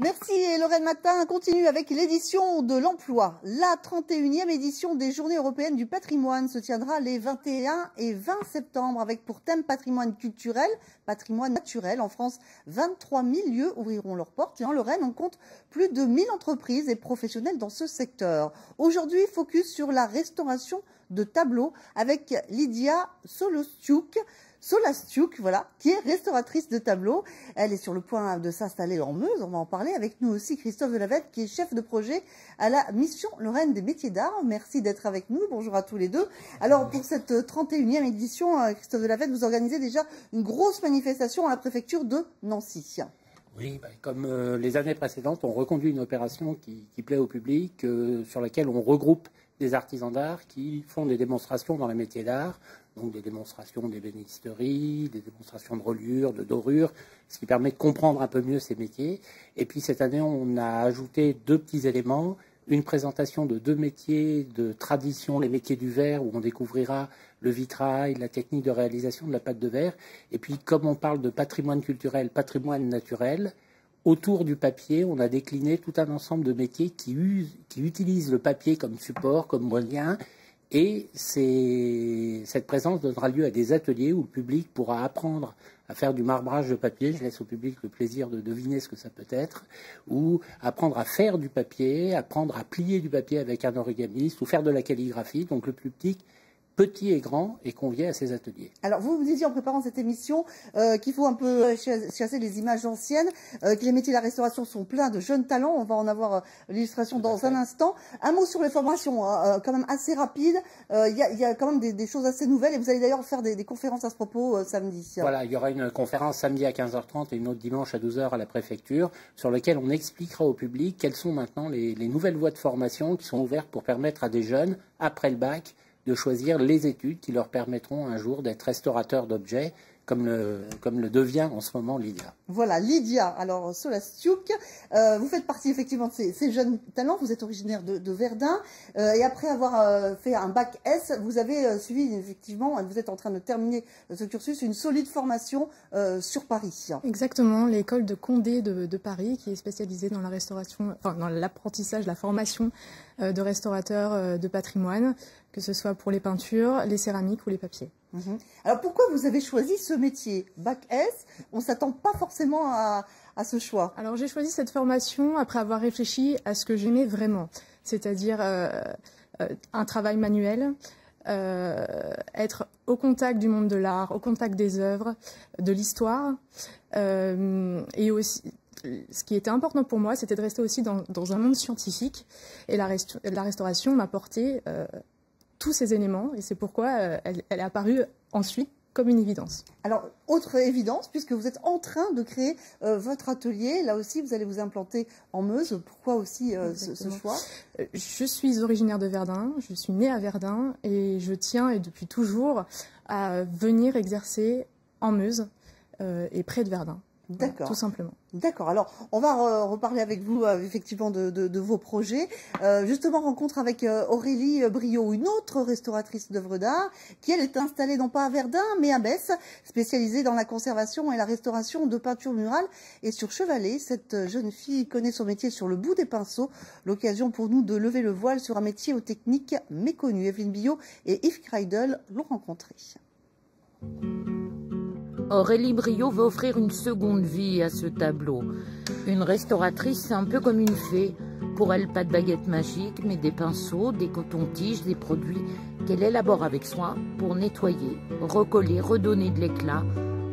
Merci Lorraine Matin. Continue avec l'édition de l'emploi. La 31e édition des Journées européennes du patrimoine se tiendra les 21 et 20 septembre avec pour thème patrimoine culturel, patrimoine naturel. En France, 23 000 lieux ouvriront leurs portes et en Lorraine, on compte plus de 1000 entreprises et professionnels dans ce secteur. Aujourd'hui, focus sur la restauration de tableaux avec Lydia Solastiuk, voilà, qui est restauratrice de tableaux. Elle est sur le point de s'installer en Meuse. On va en parler avec nous aussi Christophe Delavette, qui est chef de projet à la Mission Lorraine des métiers d'art. Merci d'être avec nous. Bonjour à tous les deux. Alors, pour cette 31e édition, Christophe Delavette, vous organisez déjà une grosse manifestation à la préfecture de Nancy. Oui, comme les années précédentes, on reconduit une opération qui plaît au public, sur laquelle on regroupe des artisans d'art qui font des démonstrations dans les métiers d'art, donc des démonstrations d'ébénisterie, des démonstrations de reliure, de dorure, ce qui permet de comprendre un peu mieux ces métiers. Et puis cette année, on a ajouté 2 petits éléments, une présentation de 2 métiers de tradition, les métiers du verre, où on découvrira le vitrail, la technique de réalisation de la pâte de verre. Et puis, comme on parle de patrimoine culturel, patrimoine naturel, autour du papier, on a décliné tout un ensemble de métiers qui utilisent le papier comme support, comme moyen. Et cette présence donnera lieu à des ateliers où le public pourra apprendre à faire du marbrage de papier. Je laisse au public le plaisir de deviner ce que ça peut être. Ou apprendre à faire du papier, apprendre à plier du papier avec un origamiste, ou faire de la calligraphie. Donc le public, petit et grand, est convié à ces ateliers. Alors, vous me disiez en préparant cette émission qu'il faut un peu chasser les images anciennes, que les métiers de la restauration sont pleins de jeunes talents. On va en avoir l'illustration dans un instant. Un mot sur les formations, quand même assez rapide. Il y a quand même des choses assez nouvelles et vous allez d'ailleurs faire des conférences à ce propos samedi. Voilà, il y aura une conférence samedi à 15h30 et une autre dimanche à 12h à la préfecture, sur laquelle on expliquera au public quelles sont maintenant les nouvelles voies de formation qui sont ouvertes pour permettre à des jeunes, après le bac, de choisir les études qui leur permettront un jour d'être restaurateurs d'objets, comme le devient en ce moment Lydia. Voilà, Lydia, alors Solastiuk, vous faites partie effectivement de ces jeunes talents, vous êtes originaire de Verdun, et après avoir fait un bac S, vous avez suivi effectivement, vous êtes en train de terminer ce cursus, une solide formation sur Paris. Exactement, l'école de Condé de Paris, qui est spécialisée dans la restauration, enfin dans l'apprentissage, la formation de restaurateurs de patrimoine, que ce soit pour les peintures, les céramiques ou les papiers. Alors pourquoi vous avez choisi ce métier Bac S, on ne s'attend pas forcément à ce choix. Alors j'ai choisi cette formation après avoir réfléchi à ce que j'aimais vraiment, c'est-à-dire un travail manuel, être au contact du monde de l'art, au contact des œuvres, de l'histoire, et aussi ce qui était important pour moi, c'était de rester aussi dans un monde scientifique, et la restauration m'apportait tous ces éléments, et c'est pourquoi elle est apparue ensuite comme une évidence. Alors, autre évidence, puisque vous êtes en train de créer votre atelier, là aussi vous allez vous implanter en Meuse. Pourquoi aussi ce choix? Je suis originaire de Verdun, je suis née à Verdun, et je tiens, et depuis toujours, à venir exercer en Meuse et près de Verdun. D'accord. Voilà, tout simplement. D'accord. Alors, on va reparler avec vous effectivement de vos projets. Justement, rencontre avec Aurélie Briot, une autre restauratrice d'œuvres d'art, qui elle est installée non pas à Verdun, mais à Metz, spécialisée dans la conservation et la restauration de peintures murales. Et sur Chevalet, cette jeune fille connaît son métier sur le bout des pinceaux. L'occasion pour nous de lever le voile sur un métier aux techniques méconnues. Evelyne Billot et Yves Kreidel l'ont rencontrée. Aurélie Briot veut offrir une seconde vie à ce tableau. Une restauratrice, c'est un peu comme une fée. Pour elle, pas de baguette magique, mais des pinceaux, des cotons-tiges, des produits qu'elle élabore avec soin pour nettoyer, recoller, redonner de l'éclat.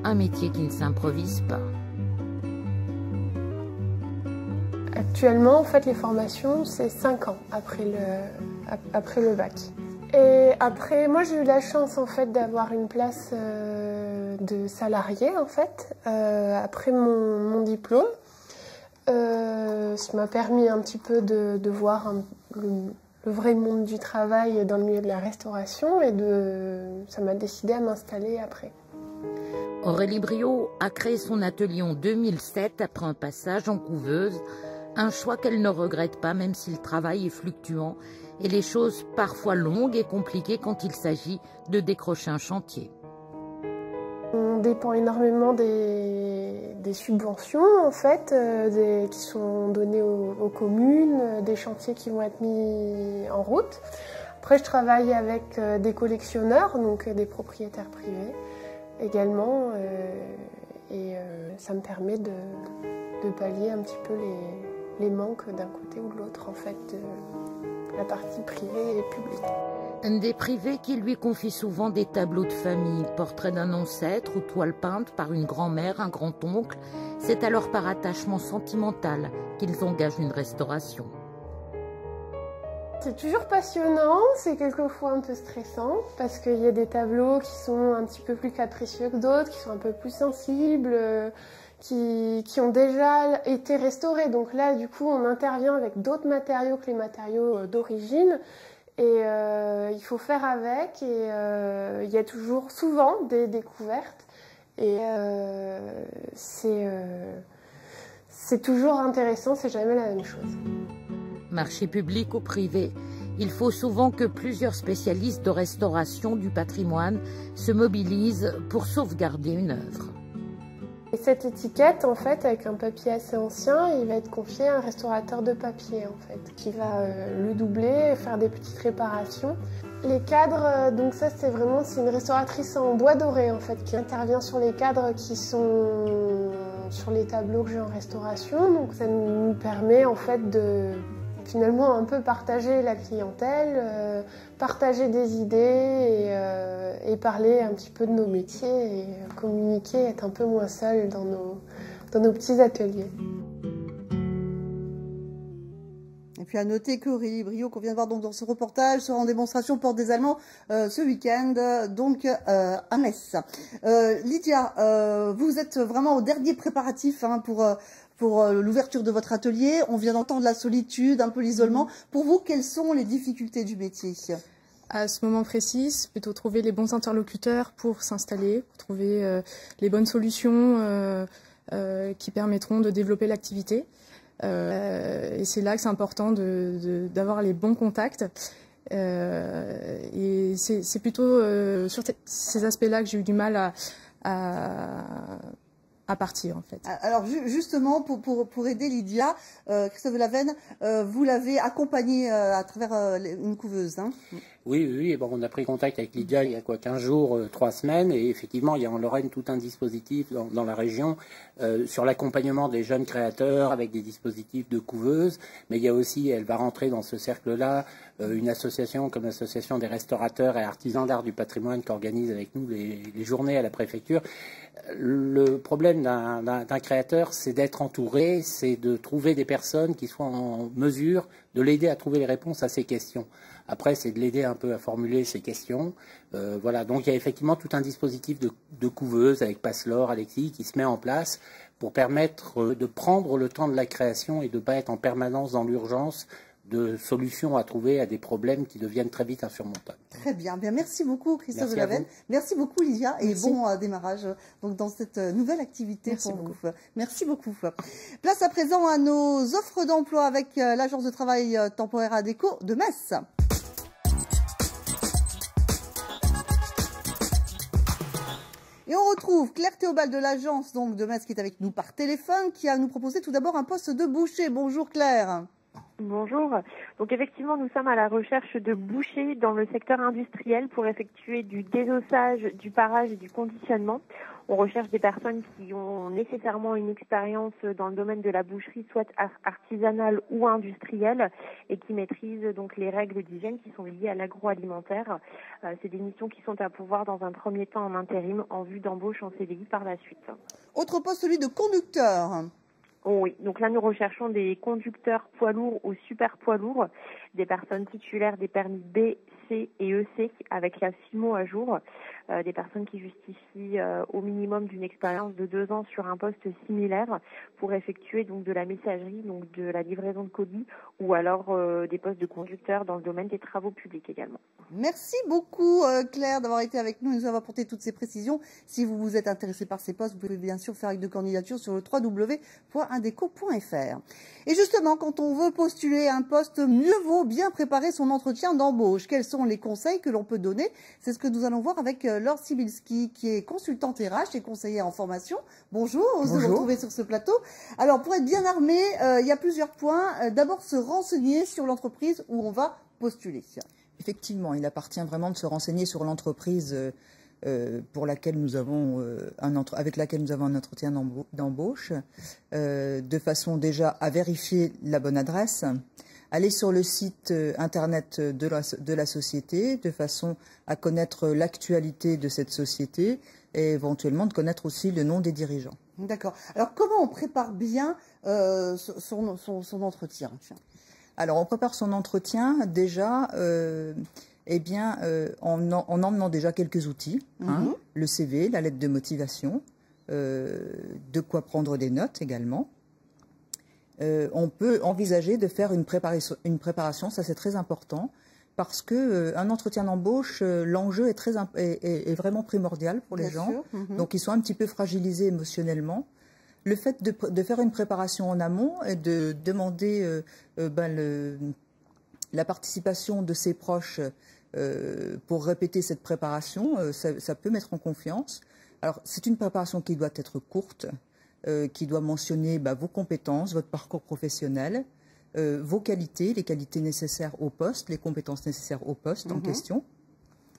Un métier qui ne s'improvise pas. Actuellement, en fait, les formations, c'est 5 ans après le bac. Et après, moi, j'ai eu la chance, en fait, d'avoir une place de salarié, en fait, après mon diplôme. Ça m'a permis un petit peu de voir le vrai monde du travail dans le milieu de la restauration et ça m'a décidé à m'installer après. Aurélie Briot a créé son atelier en 2007 après un passage en couveuse, un choix qu'elle ne regrette pas même si le travail est fluctuant et les choses parfois longues et compliquées quand il s'agit de décrocher un chantier. on dépend énormément des subventions en fait, qui sont données aux communes, des chantiers qui vont être mis en route. Après, je travaille avec des collectionneurs, donc des propriétaires privés également, et ça me permet de pallier un petit peu les manques d'un côté ou de l'autre en fait, de la partie privée et publique. Des privés qui lui confient souvent des tableaux de famille, portraits d'un ancêtre ou toiles peintes par une grand-mère, un grand-oncle. C'est alors par attachement sentimental qu'ils engagent une restauration. C'est toujours passionnant, c'est quelquefois un peu stressant parce qu'il y a des tableaux qui sont un petit peu plus capricieux que d'autres, qui sont un peu plus sensibles, qui ont déjà été restaurés. Donc là, du coup, on intervient avec d'autres matériaux que les matériaux d'origine et il faut faire avec. Et il y a toujours, souvent, des découvertes et c'est toujours intéressant, c'est jamais la même chose. Marché public ou privé, il faut souvent que plusieurs spécialistes de restauration du patrimoine se mobilisent pour sauvegarder une œuvre. Et cette étiquette, en fait, avec un papier assez ancien, il va être confié à un restaurateur de papier, en fait, qui va le doubler, faire des petites réparations. Les cadres, donc ça, c'est une restauratrice en bois doré, en fait, qui intervient sur les cadres qui sont sur les tableaux que j'ai en restauration. Donc ça nous permet, en fait, de finalement un peu partager la clientèle, partager des idées et parler un petit peu de nos métiers et communiquer, être un peu moins seul dans nos petits ateliers. Et puis à noter qu'Aurélie Briot, qu'on vient de voir donc dans ce reportage, sera en démonstration Porte des Allemands ce week-end, donc à Metz. Lydia, vous êtes vraiment au dernier préparatif pour l'ouverture de votre atelier. On vient d'entendre la solitude, un peu l'isolement. Pour vous, quelles sont les difficultés du métier ? À ce moment précis, c'est plutôt trouver les bons interlocuteurs pour s'installer, pour trouver les bonnes solutions qui permettront de développer l'activité. Et c'est là que c'est important d'avoir les bons contacts. Et c'est plutôt sur ces aspects-là que j'ai eu du mal à partir en fait. Alors justement pour aider Lydia, Christophe Delavenne, vous l'avez accompagnée à travers une couveuse. Hein. Oui. Bon, on a pris contact avec Lydia il y a 15 jours, 3 semaines, et effectivement il y a en Lorraine tout un dispositif dans la région sur l'accompagnement des jeunes créateurs avec des dispositifs de couveuse, mais il y a aussi, elle va rentrer dans ce cercle-là, une association comme l'association des restaurateurs et artisans d'art du patrimoine qui organise avec nous les journées à la préfecture. Le problème d'un créateur, c'est d'être entouré, c'est de trouver des personnes qui soient en mesure de l'aider à trouver les réponses à ses questions. Après, c'est de l'aider un peu à formuler ses questions. Voilà, donc il y a effectivement tout un dispositif de couveuse avec Passelor, Alexis, qui se met en place pour permettre de prendre le temps de la création et de ne pas être en permanence dans l'urgence de solutions à trouver à des problèmes qui deviennent très vite insurmontables. Très bien. Bien, merci beaucoup Christophe Delavenne. Merci beaucoup Lydia et bon démarrage donc dans cette nouvelle activité. Merci beaucoup. Vous. Merci beaucoup. Place à présent à nos offres d'emploi avec l'agence de travail temporaire ADECO de Metz. Et on retrouve Claire Théobald de l'agence donc de Metz qui est avec nous par téléphone, qui a nous proposé tout d'abord un poste de boucher. Bonjour Claire. Bonjour. Donc effectivement, nous sommes à la recherche de bouchers dans le secteur industriel pour effectuer du désossage, du parage et du conditionnement. On recherche des personnes qui ont nécessairement une expérience dans le domaine de la boucherie, soit artisanale ou industrielle, et qui maîtrisent donc les règles d'hygiène qui sont liées à l'agroalimentaire. C'est des missions qui sont à pourvoir dans un premier temps en intérim, en vue d'embauche en CDI par la suite. Autre poste, celui de conducteur. Oh oui, donc là nous recherchons des conducteurs poids lourds ou super poids lourds, des personnes titulaires des permis B, C et EC avec la FIMO à jour, des personnes qui justifient au minimum d'une expérience de 2 ans sur un poste similaire pour effectuer donc de la messagerie, donc de la livraison de colis ou alors des postes de conducteurs dans le domaine des travaux publics également. Merci beaucoup Claire d'avoir été avec nous et nous avoir apporté toutes ces précisions. Si vous vous êtes intéressé par ces postes, vous pouvez bien sûr faire acte de candidature sur le www.indeco.fr. Et justement, quand on veut postuler un poste, mieux vaut bien préparer son entretien d'embauche. Quels sont les conseils que l'on peut donner? C'est ce que nous allons voir avec Laure Sibilski, qui est consultante RH et conseillère en formation. Bonjour, on se retrouve sur ce plateau. Alors, pour être bien armé, il y a plusieurs points. D'abord, se renseigner sur l'entreprise où on va postuler. Effectivement, il appartient vraiment de se renseigner sur l'entreprise pour laquelle nous avons avec laquelle nous avons un entretien d'embauche, de façon déjà à vérifier la bonne adresse, aller sur le site internet de la société, de façon à connaître l'actualité de cette société et éventuellement de connaître aussi le nom des dirigeants. D'accord. Alors, comment on prépare bien son entretien? Alors, on prépare son entretien déjà en emmenant déjà quelques outils, le CV, la lettre de motivation, de quoi prendre des notes également. On peut envisager de faire une préparation, ça c'est très important, parce qu'un entretien d'embauche, l'enjeu est vraiment primordial pour les gens, donc ils sont un petit peu fragilisés émotionnellement. Le fait de faire une préparation en amont et de demander la participation de ses proches pour répéter cette préparation, ça peut mettre en confiance. Alors, c'est une préparation qui doit être courte, qui doit mentionner vos compétences, votre parcours professionnel, vos qualités, les qualités nécessaires au poste, les compétences nécessaires au poste en question.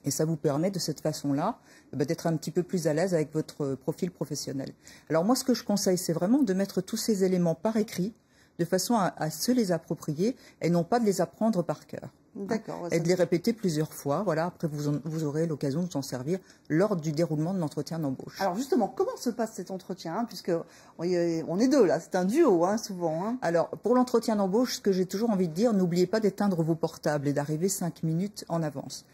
Et ça vous permet de cette façon-là d'être un petit peu plus à l'aise avec votre profil professionnel. Alors moi, ce que je conseille, c'est vraiment de mettre tous ces éléments par écrit, de façon à se les approprier et non pas de les apprendre par cœur. D'accord. Et de les répéter plusieurs fois. Voilà. Après, vous aurez l'occasion de s'en servir lors du déroulement de l'entretien d'embauche. Alors justement, comment se passe cet entretien, puisque on est deux là, c'est un duo souvent. Alors pour l'entretien d'embauche, ce que j'ai toujours envie de dire, n'oubliez pas d'éteindre vos portables et d'arriver 5 minutes en avance.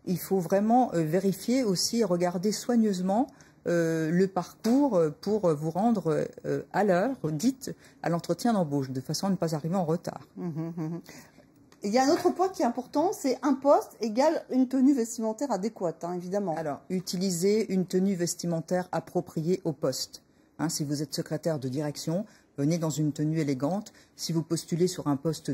Il faut vraiment vérifier aussi et regarder soigneusement le parcours pour vous rendre à l'heure dite à l'entretien d'embauche, de façon à ne pas arriver en retard. Il y a un autre point qui est important, c'est un poste égale une tenue vestimentaire adéquate, évidemment. Alors, utilisez une tenue vestimentaire appropriée au poste. Si vous êtes secrétaire de direction, venez dans une tenue élégante. Si vous postulez sur un poste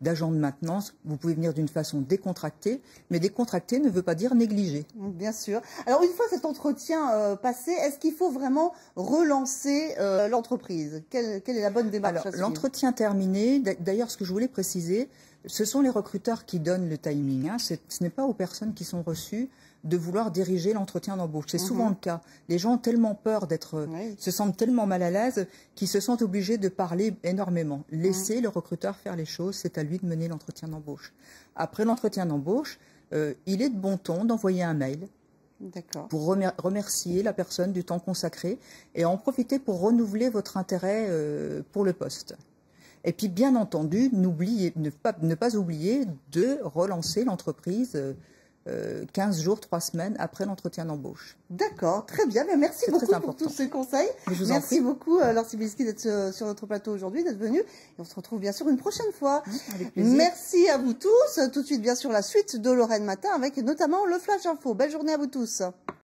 d'agent de maintenance, vous pouvez venir d'une façon décontractée. Mais décontractée ne veut pas dire négligée. Bien sûr. Alors, une fois cet entretien passé, est-ce qu'il faut vraiment relancer l'entreprise? Quelle est la bonne démarche? Alors, l'entretien terminé, d'ailleurs, ce que je voulais préciser, ce sont les recruteurs qui donnent le timing. Ce n'est pas aux personnes qui sont reçues de vouloir diriger l'entretien d'embauche. C'est souvent le cas. Les gens ont tellement peur se sentent tellement mal à l'aise qu'ils se sentent obligés de parler énormément. Laissez le recruteur faire les choses, c'est à lui de mener l'entretien d'embauche. Après l'entretien d'embauche, il est de bon ton d'envoyer un mail pour remercier la personne du temps consacré et en profiter pour renouveler votre intérêt pour le poste. Et puis, bien entendu, ne pas oublier de relancer l'entreprise 15 jours, 3 semaines après l'entretien d'embauche. D'accord, très bien. Mais merci beaucoup pour tous ces conseils. Merci beaucoup, Laure Sibilski, d'être sur notre plateau aujourd'hui, d'être venue. Et on se retrouve bien sûr une prochaine fois. Avec plaisir. Merci à vous tous. Tout de suite, bien sûr, la suite de Lorraine Matin avec notamment le Flash Info. Belle journée à vous tous.